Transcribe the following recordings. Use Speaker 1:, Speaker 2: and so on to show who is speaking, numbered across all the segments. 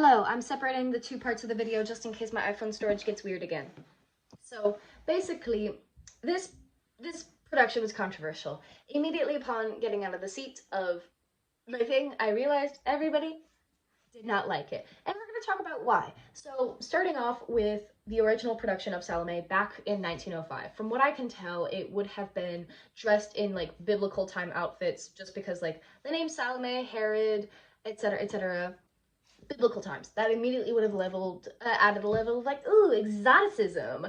Speaker 1: Hello, I'm separating the two parts of the video just in case my iPhone storage gets weird again. So basically, this production was controversial. Immediately upon getting out of the seat of my thing, I realized everybody did not like it. And we're going to talk about why. So starting off with the original production of Salome back in 1905. From what I can tell, it would have been dressed in like biblical time outfits just because like the name Salome, Herod, etc., etc., biblical times. That immediately would have added a level of like, ooh, exoticism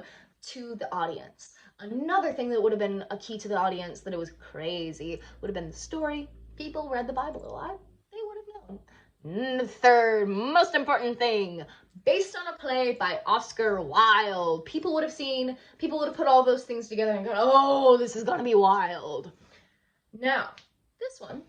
Speaker 1: to the audience. Another thing that would have been a key to the audience that it was crazy would have been the story. People read the Bible a lot. They would have known. The third most important thing, based on a play by Oscar Wilde. People would have put all those things together and gone, oh, this is gonna be wild. Now, this one,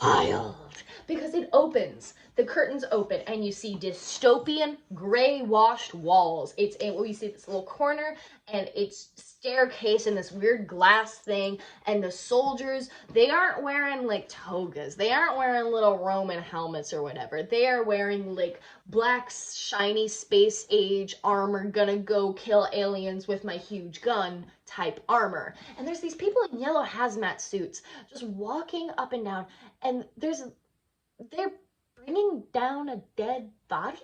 Speaker 1: wild, because it opens, the curtains open and you see dystopian gray washed walls. You see this little corner and it's staircase and this weird glass thing, and the soldiers, they aren't wearing like togas, they aren't wearing little Roman helmets or whatever, they are wearing like black shiny space age armor, gonna go kill aliens with my huge gun type armor. And there's these people in yellow hazmat suits just walking up and down, and they're bringing down a dead body.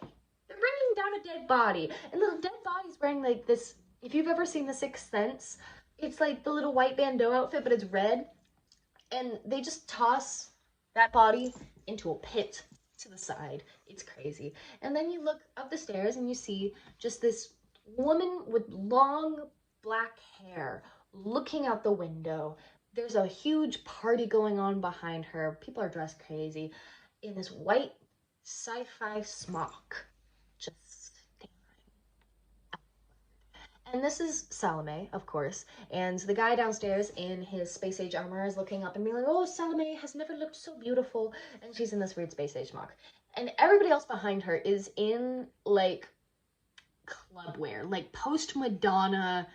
Speaker 1: They're bringing down a dead body, and the dead body's wearing like this. If you've ever seen The Sixth Sense, it's like the little white bandeau outfit, but it's red, and they just toss that body into a pit to the side. It's crazy. And then you look up the stairs and you see just this woman with long black hair looking out the window. There's a huge party going on behind her. People are dressed crazy in this white sci-fi smock, just staring outward. And this is Salome, of course, and the guy downstairs in his space age armor is looking up and being like, oh, Salome has never looked so beautiful, and she's in this weird space age smock. And everybody else behind her is in like club wear, like post-Madonna,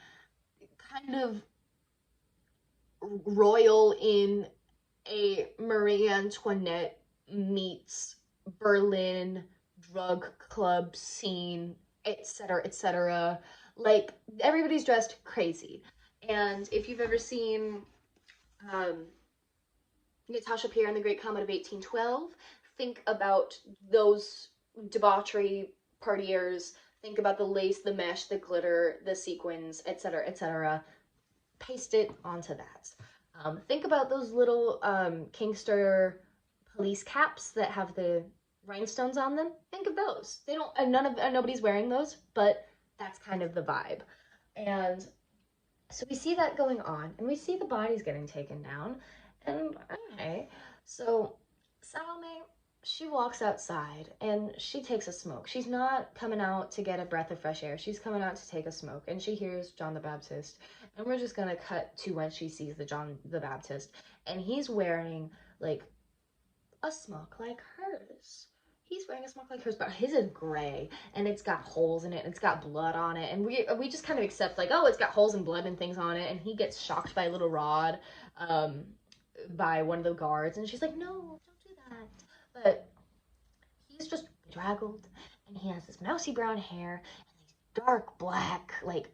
Speaker 1: kind of royal in a Marie Antoinette meets Berlin drug club scene, etc., etc. Like, everybody's dressed crazy. And if you've ever seen Natasha Pierre and the Great Comet of 1812, think about those debauchery partiers, think about the lace, the mesh, the glitter, the sequins, etc., etc. Paste it onto that. Think about those little Kingster police caps that have the rhinestones on them. Think of those. They don't, nobody's wearing those, but that's kind of the vibe. And so we see that going on, and we see the bodies getting taken down, and okay, so Salome, she walks outside and she takes a smoke. She's not coming out to get a breath of fresh air. She's coming out to take a smoke, and she hears John the Baptist. And we're just gonna cut to when she sees the John the Baptist, and he's wearing like a smock like hers. He's wearing a smock like hers, but his is gray and it's got holes in it and it's got blood on it. And we just kind of accept like, oh, it's got holes and blood and things on it. And he gets shocked by a little rod by one of the guards, and she's like, no, don't do that. But he's just bedraggled, and he has this mousy brown hair and these dark black, like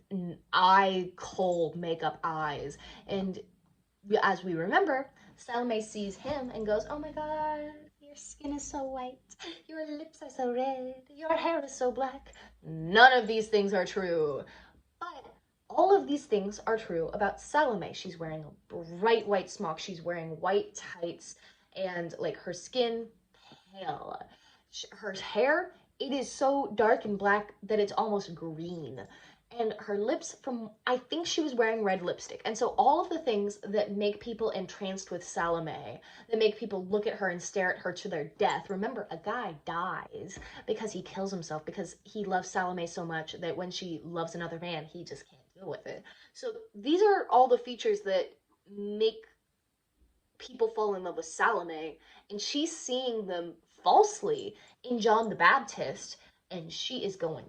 Speaker 1: eye cold makeup eyes. And as we remember, Salome sees him and goes, oh my god, your skin is so white, your lips are so red, your hair is so black. None of these things are true. But all of these things are true about Salome. She's wearing a bright white smock, she's wearing white tights, and like her skin pale. Her hair, it is so dark and black that it's almost green. And her lips, I think she was wearing red lipstick. And so all of the things that make people entranced with Salome, that make people look at her and stare at her to their death. Remember, a guy dies because he kills himself because he loves Salome so much that when she loves another man, he just can't deal with it. So these are all the features that make people fall in love with Salome, and she's seeing them falsely in John the Baptist, and she is going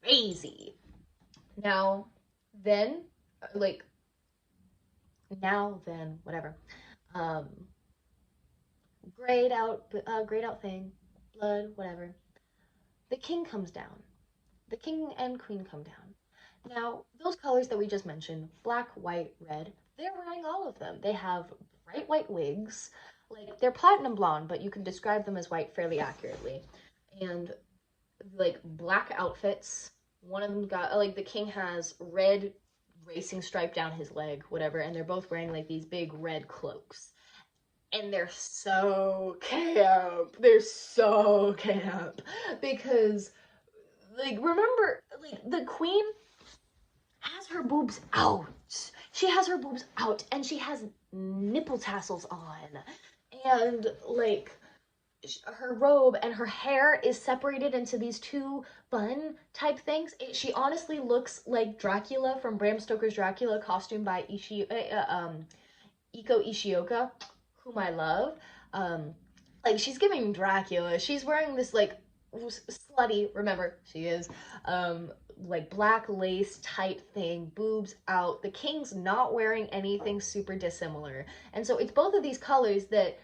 Speaker 1: crazy. Now, then, whatever. Grayed out thing, blood, whatever. The king comes down. The king and queen come down. Now, those colors that we just mentioned, black, white, red, they're wearing all of them. They have bright white wigs. Like, they're platinum blonde, but you can describe them as white fairly accurately. And, like, black outfits. One of them got, like, the king has red racing stripe down his leg, whatever, and they're both wearing, like, these big red cloaks. And they're so camp. They're so camp. Because, like, remember, like, the queen has her boobs out. She has her boobs out and she has nipple tassels on. And like her robe and her hair is separated into these two bun type things. She honestly looks like Dracula from Bram Stoker's Dracula, costumed by Iko Ishioka, whom I love. Um, like she's giving Dracula. She's wearing this like slutty. Remember, she is like black lace tight thing, boobs out. The king's not wearing anything super dissimilar, and so it's both of these colors that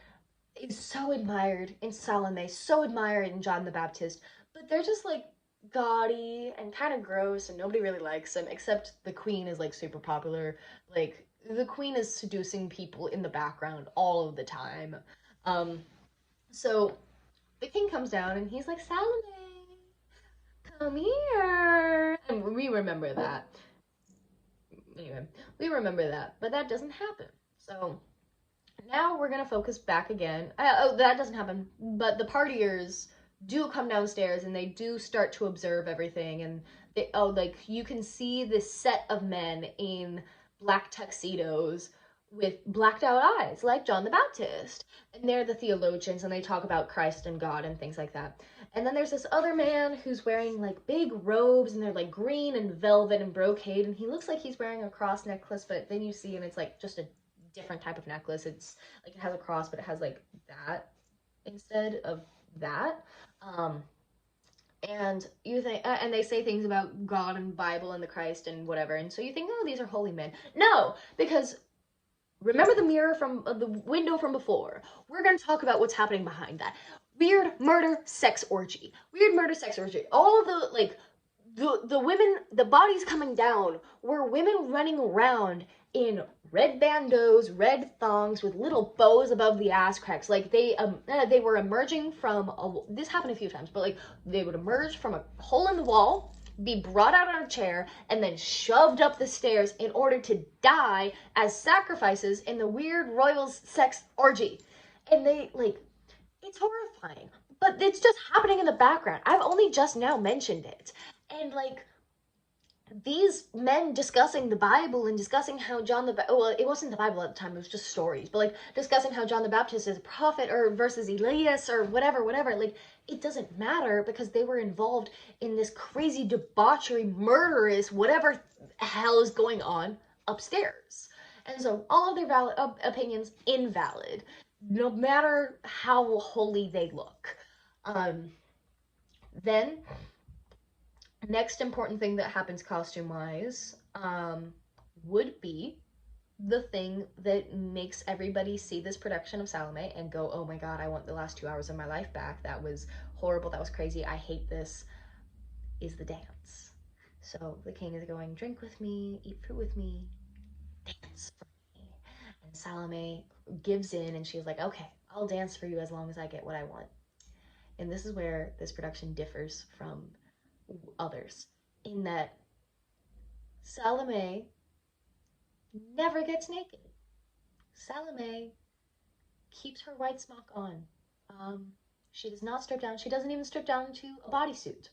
Speaker 1: is so admired in Salome, so admired in John the Baptist, but they're just like gaudy and kind of gross, and nobody really likes them except the queen is like super popular. Like the queen is seducing people in the background all of the time. Um, so the king comes down and he's like, Salome, come here. And we remember that. Anyway, we remember that, but that doesn't happen. So now we're gonna focus back again. Oh, that doesn't happen, but the partiers do come downstairs and they do start to observe everything. And they, oh, like you can see this set of men in black tuxedos with blacked out eyes, like John the Baptist. And they're the theologians and they talk about Christ and God and things like that. And then there's this other man who's wearing like big robes and they're like green and velvet and brocade. And he looks like he's wearing a cross necklace, but then you see and it's like just a different type of necklace. It's like it has a cross, but it has like that instead of that. Um, and you think, and they say things about God and Bible and the Christ and whatever, and so you think, oh, these are holy men. No, because remember the mirror from the window from before. We're gonna talk about what's happening behind that. Weird murder, sex orgy. Weird murder, sex orgy. All of the like the women, the bodies coming down were women running around in red bandeaus, red thongs with little bows above the ass cracks. Like they were emerging from this happened a few times, but like they would emerge from a hole in the wall, be brought out on a chair, and then shoved up the stairs in order to die as sacrifices in the weird royal sex orgy. And they like it's horrifying, but it's just happening in the background. I've only just now mentioned it. And like these men discussing the Bible and discussing how well, it wasn't the Bible at the time, it was just stories, but like discussing how John the Baptist is a prophet or versus Elias or whatever, like it doesn't matter because they were involved in this crazy debauchery, murderous, whatever hell is going on upstairs. And so all of their valid opinions invalid, no matter how holy they look. Then next important thing that happens costume wise would be the thing that makes everybody see this production of Salome and go, oh my god, I want the last 2 hours of my life back. That was horrible. That was crazy. I hate this. Is the dance. So the king is going, drink with me, eat fruit with me, dance for me. And Salome gives in and she's like, okay, I'll dance for you as long as I get what I want. And this is where this production differs from others in that Salome never gets naked. Salome keeps her white smock on. She does not strip down. She doesn't even strip down to a bodysuit.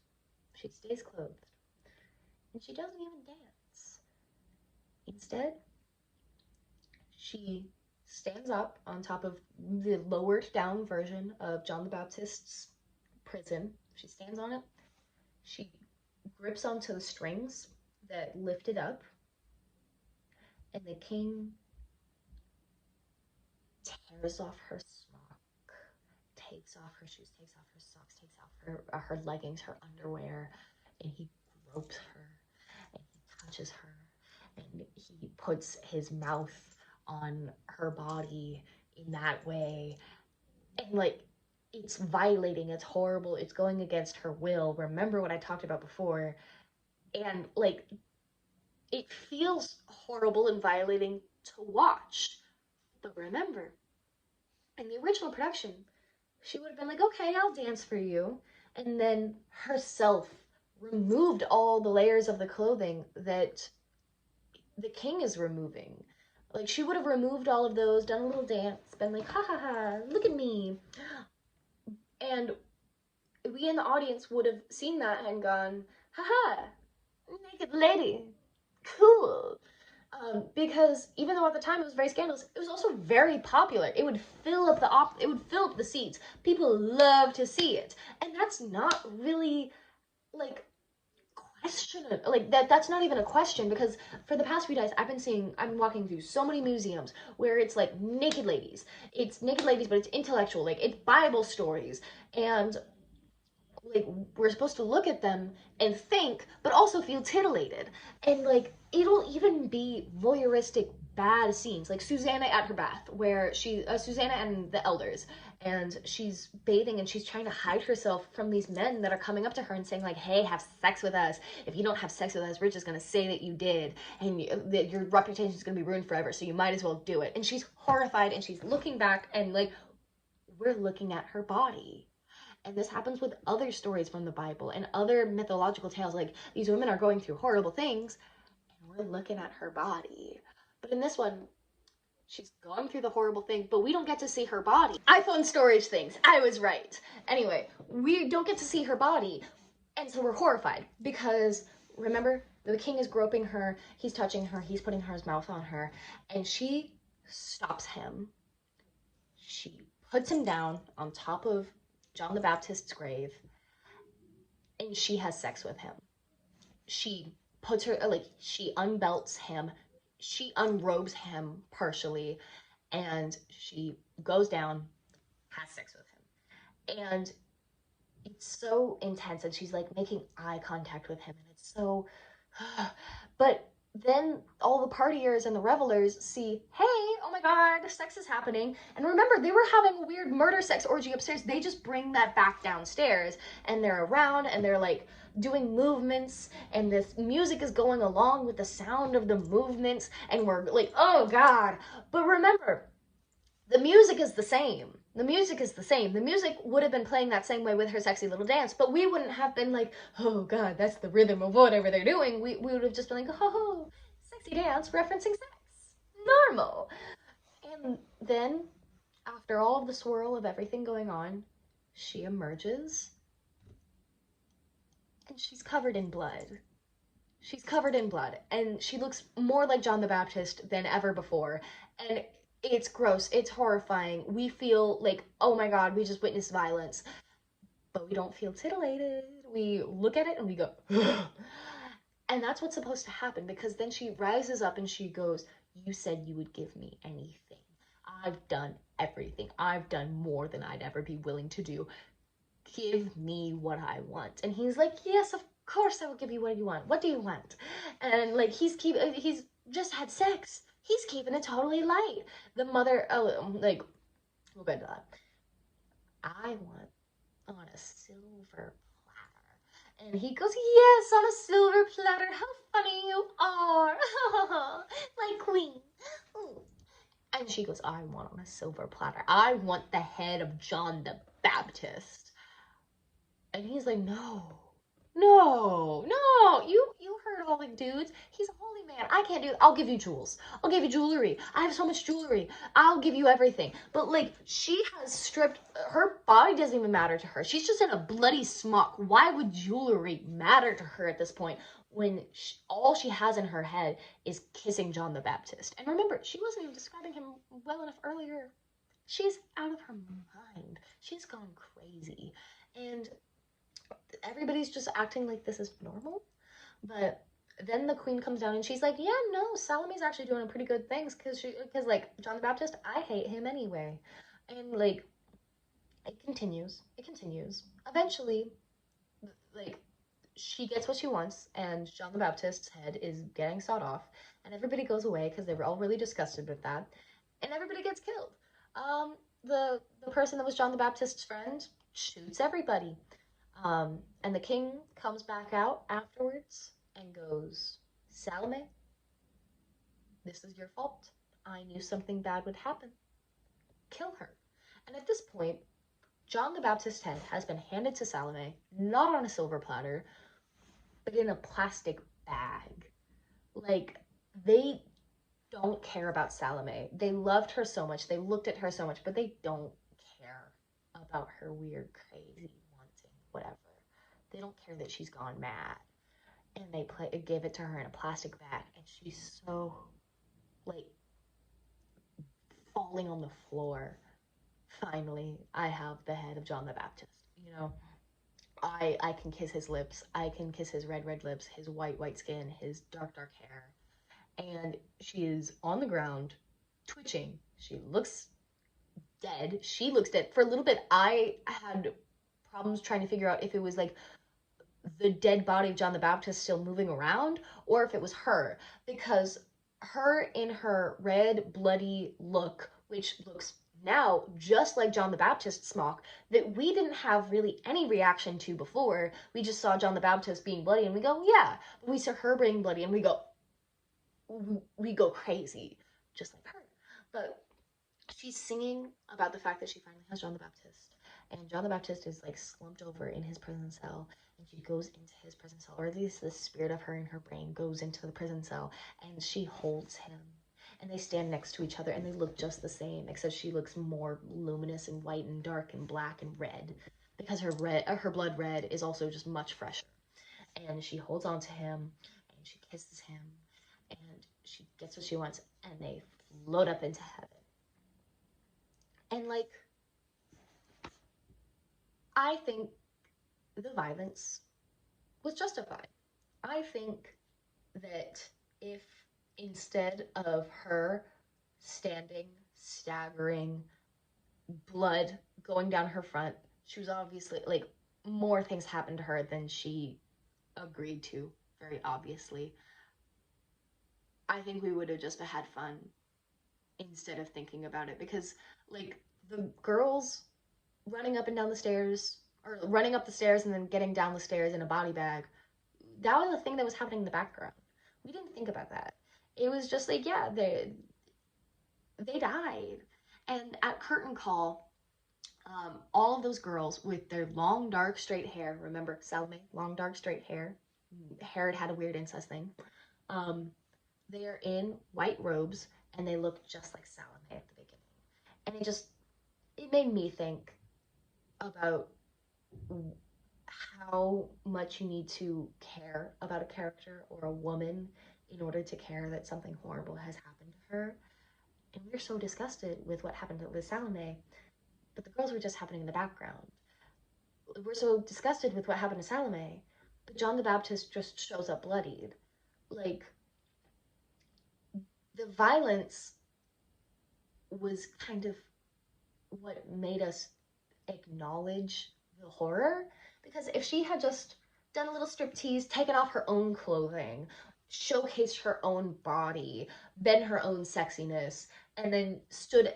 Speaker 1: She stays clothed. And she doesn't even dance. Instead, she stands up on top of the lowered down version of John the Baptist's prison. She stands on it. She grips onto the strings that lift it up, and the king tears off her smock, takes off her shoes, takes off her socks, takes off her leggings, her underwear, and he gropes her, and he touches her, and he puts his mouth on her body in that way, and like it's violating, it's horrible, it's going against her will. Remember what I talked about before. And like, it feels horrible and violating to watch. But remember, in the original production, she would have been like, okay, I'll dance for you. And then herself removed all the layers of the clothing that the king is removing. Like, she would have removed all of those, done a little dance, been like, ha ha ha, look at me. And we in the audience would have seen that and gone, haha, naked lady, cool. Because even though at the time it was very scandalous, it was also very popular. It would fill up it would fill up the seats. People love to see it, and that's not really like like that's not even a question, because for the past few days I've been walking through so many museums where it's like naked ladies. It's naked ladies, but it's intellectual, like it's Bible stories, and like we're supposed to look at them and think but also feel titillated, and like it'll even be voyeuristic bad scenes like Susanna at her bath, where Susanna and the elders, and she's bathing and she's trying to hide herself from these men that are coming up to her and saying like, hey, have sex with us. If you don't have sex with us, we're just going to say that you did, and that your reputation is going to be ruined forever, so you might as well do it. And she's horrified and she's looking back, and like we're looking at her body. And this happens with other stories from the Bible and other mythological tales. Like, these women are going through horrible things, and we're looking at her body. But in this one, she's going through the horrible thing, but we don't get to see her body. iPhone storage things. I was right. Anyway, we don't get to see her body. And so we're horrified because, remember, the king is groping her, he's touching her, he's putting his mouth on her, and she stops him. She puts him down on top of John the Baptist's grave, and she has sex with him. She puts her, like, she unbelts him, she unrobes him partially, and she goes down, has sex with him. And it's so intense, and she's like making eye contact with him, and it's so, but then all the partiers and the revelers see, hey, oh my god, sex is happening. And remember, they were having a weird murder sex orgy upstairs. They just bring that back downstairs, and they're around, and they're like doing movements, and this music is going along with the sound of the movements, and we're like, oh god. But remember, the music is the same. The music is the same. The music would have been playing that same way with her sexy little dance, but we wouldn't have been like, oh god, that's the rhythm of whatever they're doing. We would have just been like, oh, sexy dance referencing sex. Normal. And then, after all of the swirl of everything going on, she emerges, and she's covered in blood. She's covered in blood, and she looks more like John the Baptist than ever before. And it's gross, it's horrifying. We feel like, oh my god, we just witnessed violence. But we don't feel titillated. We look at it and we go, and that's what's supposed to happen, because then she rises up and she goes, you said you would give me anything. I've done everything. I've done more than I'd ever be willing to do. Give me what I want. And he's like, yes, of course I will give you what you want. What do you want? And like he's just had sex. He's keeping it totally light. The mother, like, we'll get to that. I want on a silver platter. And he goes, yes, on a silver platter. How funny you are. Like queen. And she goes, I want on a silver platter. I want the head of John the Baptist. And he's like, no, you heard all the dudes. He's a holy man. I can't do it. I'll give you jewels. I'll give you jewelry. I have so much jewelry. I'll give you everything. But like, she has stripped, her body doesn't even matter to her. She's just in a bloody smock. Why would jewelry matter to her at this point when all she has in her head is kissing John the Baptist? And remember, she wasn't even describing him well enough earlier. She's out of her mind. She's gone crazy. And everybody's just acting like this is normal. But then the queen comes down and she's like, yeah, no, Salome's actually doing pretty good things, because like John the Baptist, I hate him anyway. And like it continues. Eventually, like, she gets what she wants, and John the Baptist's head is getting sawed off, and everybody goes away because they were all really disgusted with that, and everybody gets killed. the person that was John the Baptist's friend shoots everybody. And the king comes back out afterwards and goes, Salome, this is your fault. I knew something bad would happen. Kill her. And at this point, John the Baptist's head has been handed to Salome, not on a silver platter, but in a plastic bag. Like, they don't care about Salome. They loved her so much, they looked at her so much, but they don't care about her weird, crazy, wanting, whatever. They don't care that she's gone mad. And they gave it to her in a plastic bag, and she's so, like, falling on the floor. Finally, I have the head of John the Baptist. You know, I can kiss his lips. I can kiss his red, red lips, his white, white skin, his dark, dark hair. And she is on the ground, twitching. She looks dead. She looks dead. For a little bit, I had problems trying to figure out if it was like the dead body of John the Baptist still moving around or if it was her. Because her in her red, bloody look, which looks now just like John the Baptist's smock, that we didn't have really any reaction to before. We just saw John the Baptist being bloody and we go, yeah. But we saw her being bloody and we go crazy, just like her. But she's singing about the fact that she finally has John the Baptist. And John the Baptist is like slumped over in his prison cell. And she goes into his prison cell, or at least the spirit of her in her brain goes into the prison cell. And she holds him. And they stand next to each other and they look just the same, except she looks more luminous and white and dark and black and red. Because her blood red is also just much fresher. And she holds on to him and she kisses him. And she gets what she wants, and they float up into heaven. And, like, I think the violence was justified. I think that if instead of her standing, staggering, blood going down her front, she was obviously, like, more things happened to her than she agreed to, very obviously. I think we would have just had fun instead of thinking about it, because like the girls running up and down the stairs, or running up the stairs and then getting down the stairs in a body bag, that was a thing that was happening in the background. We didn't think about that. It was just like, yeah, they died. And at curtain call, all of those girls with their long dark straight hair, remember Salome, long dark straight hair, had a weird incest thing, they are in white robes and they look just like Salome at the beginning. And it made me think about how much you need to care about a character or a woman in order to care that something horrible has happened to her. And we're so disgusted with what happened with Salome, but the girls were just happening in the background. We're so disgusted with what happened to Salome, but John the Baptist just shows up bloodied. Like, the violence was kind of what made us acknowledge the horror. Because if she had just done a little striptease, taken off her own clothing, showcased her own body, been her own sexiness, and then stood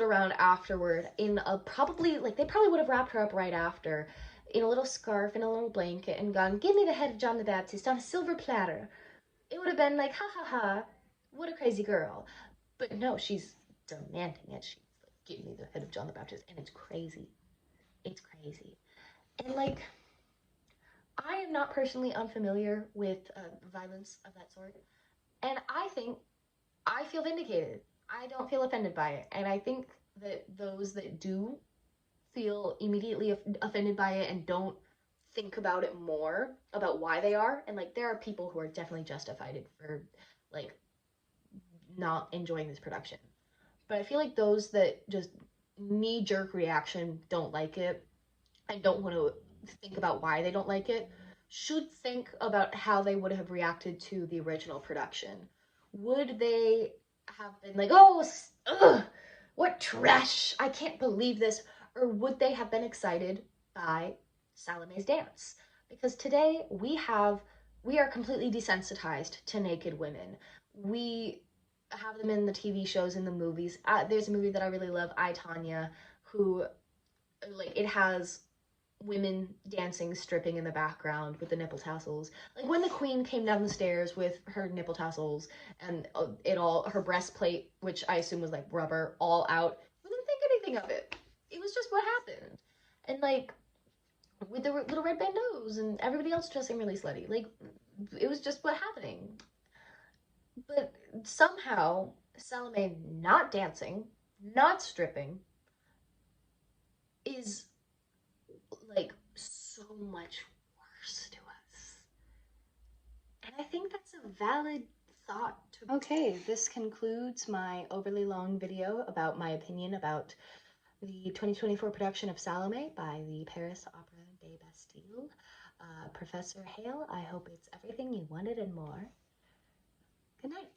Speaker 1: around afterward in a probably, like, they probably would have wrapped her up right after in a little scarf and a little blanket and gone, give me the head of John the Baptist on a silver platter. It would have been like, ha ha ha, what a crazy girl. But no, she's demanding it. She's like, give me the head of John the Baptist. And it's crazy. It's crazy. And like, I am not personally unfamiliar with violence of that sort. And I think I feel vindicated. I don't feel offended by it. And I think that those that do feel immediately offended by it and don't think about it more about why they are, and like, there are people who are definitely justified for like not enjoying this production, but I feel like those that just knee-jerk reaction don't like it and don't want to think about why they don't like it should think about how they would have reacted to the original production. Would they have been like, oh, ugh, what trash, I can't believe this, or would they have been excited by Salome's dance? Because today we are completely desensitized to naked women. We have them in the TV shows, in the movies. There's a movie that I really love, I, Tonya. who, like, it has women dancing, stripping in the background with the nipple tassels. Like when the queen came down the stairs with her nipple tassels and it all, her breastplate, which I assume was like rubber, all out. We didn't think anything of it. It was just what happened. And like with the little red bandeaus and everybody else dressing really slutty. Like it was just what happening. But somehow Salome not dancing, not stripping, is like so much worse to us. And I think that's a valid thought to. Okay, this concludes my overly long video about my opinion about the 2024 production of Salome by the Paris Opera de Bastille. Professor Hale, I hope it's everything you wanted and more. Good night.